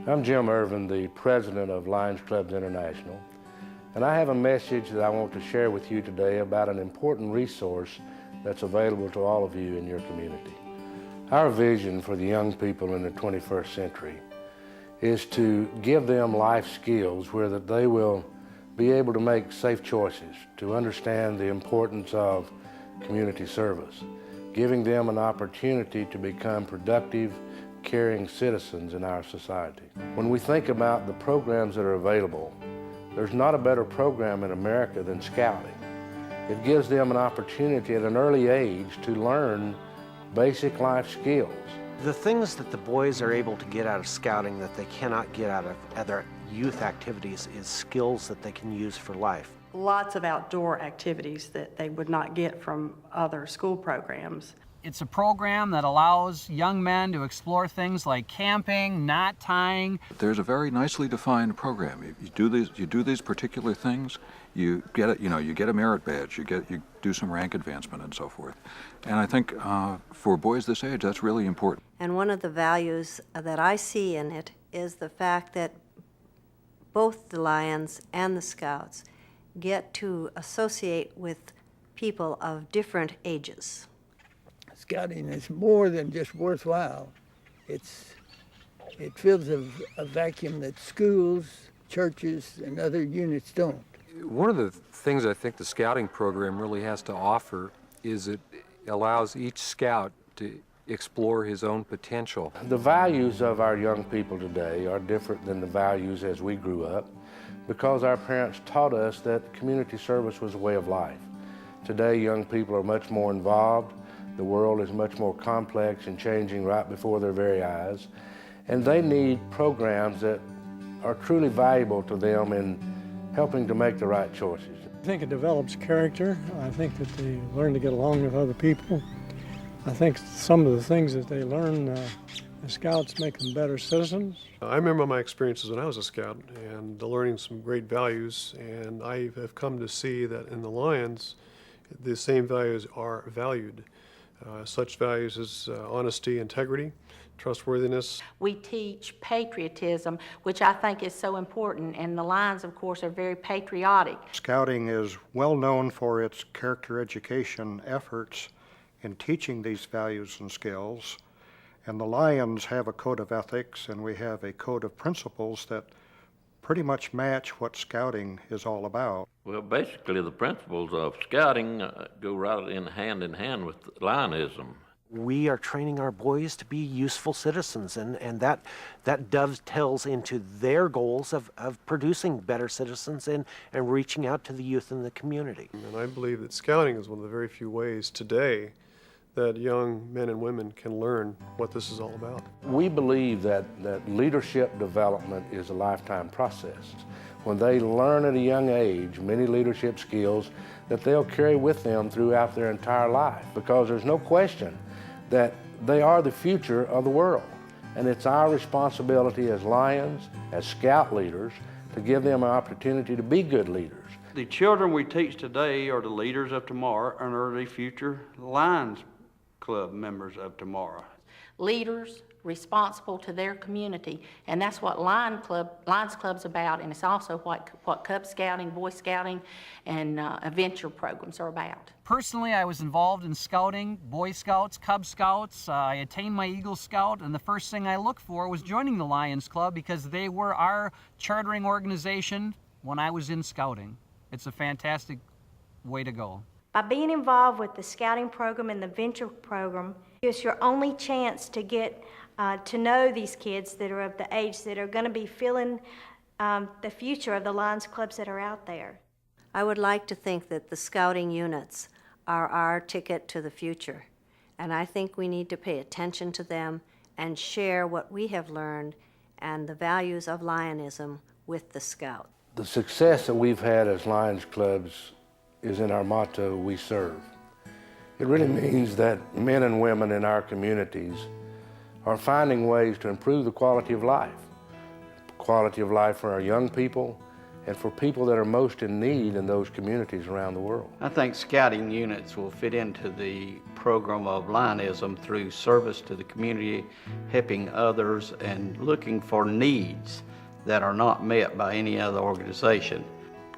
I'm Jim Irvin, the president of Lions Clubs International, and I have a message that I want to share with you today about an important resource that's available to all of you in your community. Our vision for the young people in the 21st century is to give them life skills where that they will be able to make safe choices, to understand the importance of community service, giving them an opportunity to become productive, caring citizens in our society. When we think about the programs that are available, there's not a better program in America than Scouting. It gives them an opportunity at an early age to learn basic life skills. The things that the boys are able to get out of Scouting that they cannot get out of other youth activities is skills that they can use for life. Lots of outdoor activities that they would not get from other school programs. It's a program that allows young men to explore things like camping, knot tying. There's a very nicely defined program. You do these particular things, you get it. You get a merit badge. You do some rank advancement and so forth. And I think for boys this age, that's really important. And one of the values that I see in it is the fact that both the Lions and the Scouts get to associate with people of different ages. Scouting is more than just worthwhile. It fills a vacuum that schools, churches, and other units don't. One of the things I think the Scouting program really has to offer is it allows each Scout to explore his own potential. The values of our young people today are different than the values as we grew up because our parents taught us that community service was a way of life. Today, young people are much more involved. The world is much more complex and changing right before their very eyes. And they need programs that are truly valuable to them in helping to make the right choices. I think it develops character. I think that they learn to get along with other people. I think some of the things that they learn, the Scouts make them better citizens. I remember my experiences when I was a Scout and learning some great values, and I have come to see that in the Lions, the same values are valued. Such values as honesty, integrity, trustworthiness. We teach patriotism, which I think is so important, and the Lions, of course, are very patriotic. Scouting is well known for its character education efforts in teaching these values and skills, and the Lions have a code of ethics, and we have a code of principles that pretty much match what Scouting is all about. Well, basically the principles of Scouting go right in hand with Lionism. We are training our boys to be useful citizens, and that dovetails into their goals of producing better citizens and reaching out to the youth in the community. And I believe that Scouting is one of the very few ways today that young men and women can learn what this is all about. We believe that leadership development is a lifetime process. When they learn at a young age many leadership skills that they'll carry with them throughout their entire life, because there's no question that they are the future of the world. And it's our responsibility as Lions, as Scout leaders, to give them an opportunity to be good leaders. The children we teach today are the leaders of tomorrow and are the future Lions Club members of tomorrow. Leaders responsible to their community, and that's what Lions Club's about, and it's also what Cub Scouting, Boy Scouting, and adventure programs are about. Personally, I was involved in Scouting, Boy Scouts, Cub Scouts. I attained my Eagle Scout, and the first thing I looked for was joining the Lions Club because they were our chartering organization when I was in Scouting. It's a fantastic way to go. By being involved with the Scouting program and the Venture program, it's your only chance to get to know these kids that are of the age that are going to be filling the future of the Lions Clubs that are out there. I would like to think that the Scouting units are our ticket to the future, and I think we need to pay attention to them and share what we have learned and the values of Lionism with the Scout. The success that we've had as Lions Clubs is in our motto, "We serve." It really means that men and women in our communities are finding ways to improve the quality of life for our young people and for people that are most in need in those communities around the world. I think scouting units will fit into the program of Lionism through service to the community, helping others, and looking for needs that are not met by any other organization.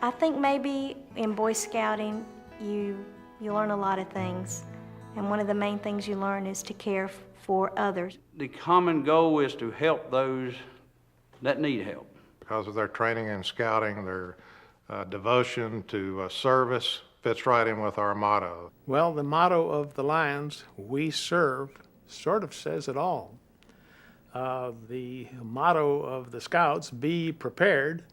I think maybe in Boy Scouting you learn a lot of things, and one of the main things you learn is to care for others. The common goal is to help those that need help. Because of their training and scouting, their devotion to service fits right in with our motto. Well, the motto of the Lions, "We serve," sort of says it all. The motto of the Scouts, "Be prepared,"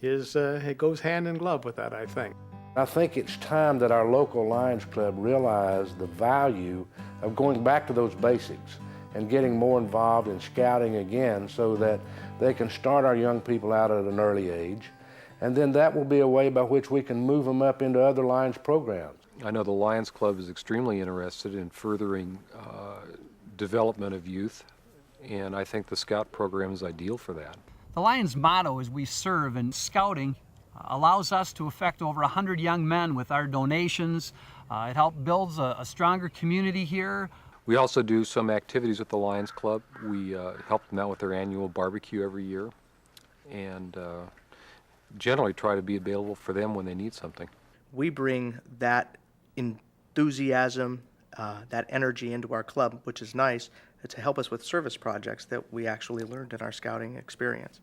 it goes hand in glove with that, I think. I think it's time that our local Lions Club realize the value of going back to those basics and getting more involved in scouting again so that they can start our young people out at an early age. And then that will be a way by which we can move them up into other Lions programs. I know the Lions Club is extremely interested in furthering development of youth, and I think the Scout program is ideal for that. The Lions motto is "We serve," and scouting allows us to affect over 100 young men with our donations. It helps build a stronger community here. We also do some activities with the Lions Club. We help them out with their annual barbecue every year, and generally try to be available for them when they need something. We bring that enthusiasm, that energy into our club, which is nice, to help us with service projects that we actually learned in our scouting experience.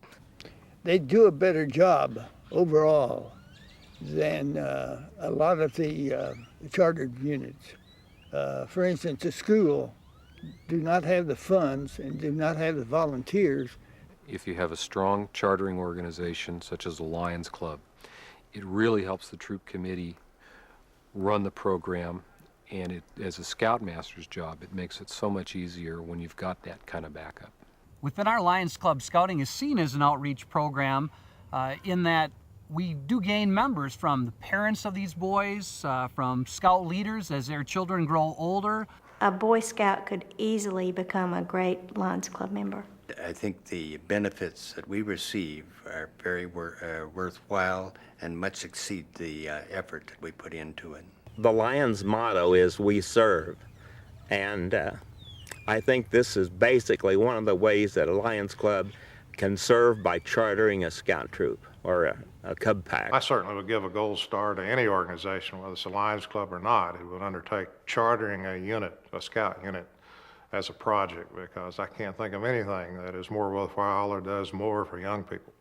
They do a better job overall than a lot of the chartered units. For instance, the school do not have the funds and do not have the volunteers. If you have a strong chartering organization such as the Lions Club, it really helps the troop committee run the program, and it, as a scoutmaster's job, it makes it so much easier when you've got that kind of backup. Within our Lions Club, scouting is seen as an outreach program in that we do gain members from the parents of these boys, from scout leaders as their children grow older. A Boy Scout could easily become a great Lions Club member. I think the benefits that we receive are very worthwhile and much exceed the effort that we put into it. The Lions motto is "We serve," and I think this is basically one of the ways that a Lions Club can serve by chartering a scout troop or a cub pack. I certainly would give a gold star to any organization, whether it's a Lions Club or not, who would undertake chartering a unit, a scout unit, as a project, because I can't think of anything that is more worthwhile or does more for young people.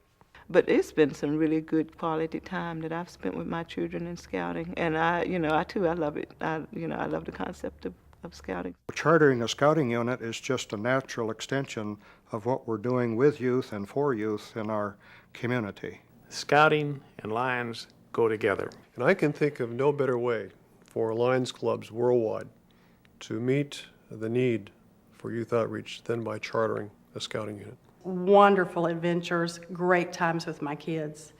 But it's been some really good quality time that I've spent with my children in scouting, and I love it. I love the concept of scouting. Chartering a scouting unit is just a natural extension of what we're doing with youth and for youth in our community. Scouting and Lions go together. And I can think of no better way for Lions clubs worldwide to meet the need for youth outreach than by chartering a scouting unit. Wonderful adventures, great times with my kids.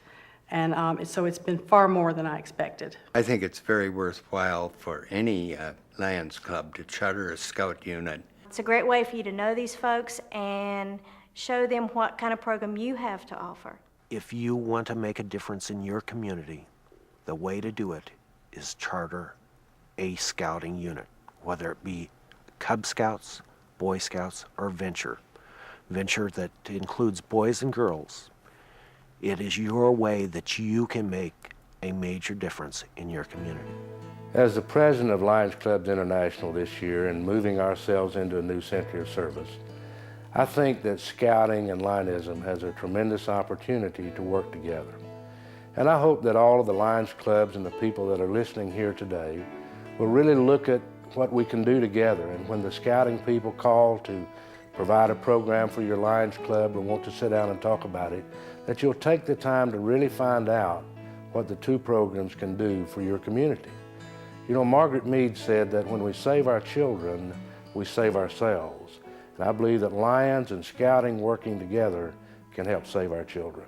And so it's been far more than I expected. I think it's very worthwhile for any Lions Club to charter a scout unit. It's a great way for you to know these folks and show them what kind of program you have to offer. If you want to make a difference in your community, the way to do it is charter a scouting unit, whether it be Cub Scouts, Boy Scouts, or Venture. Venture that includes boys and girls. It is your way that you can make a major difference in your community. As the president of Lions Clubs International this year and moving ourselves into a new century of service, I think that scouting and Lionism has a tremendous opportunity to work together. And I hope that all of the Lions Clubs and the people that are listening here today will really look at what we can do together. And when the scouting people call to provide a program for your Lions Club or want to sit down and talk about it, that you'll take the time to really find out what the two programs can do for your community. You know, Margaret Mead said that when we save our children, we save ourselves. And I believe that Lions and scouting working together can help save our children.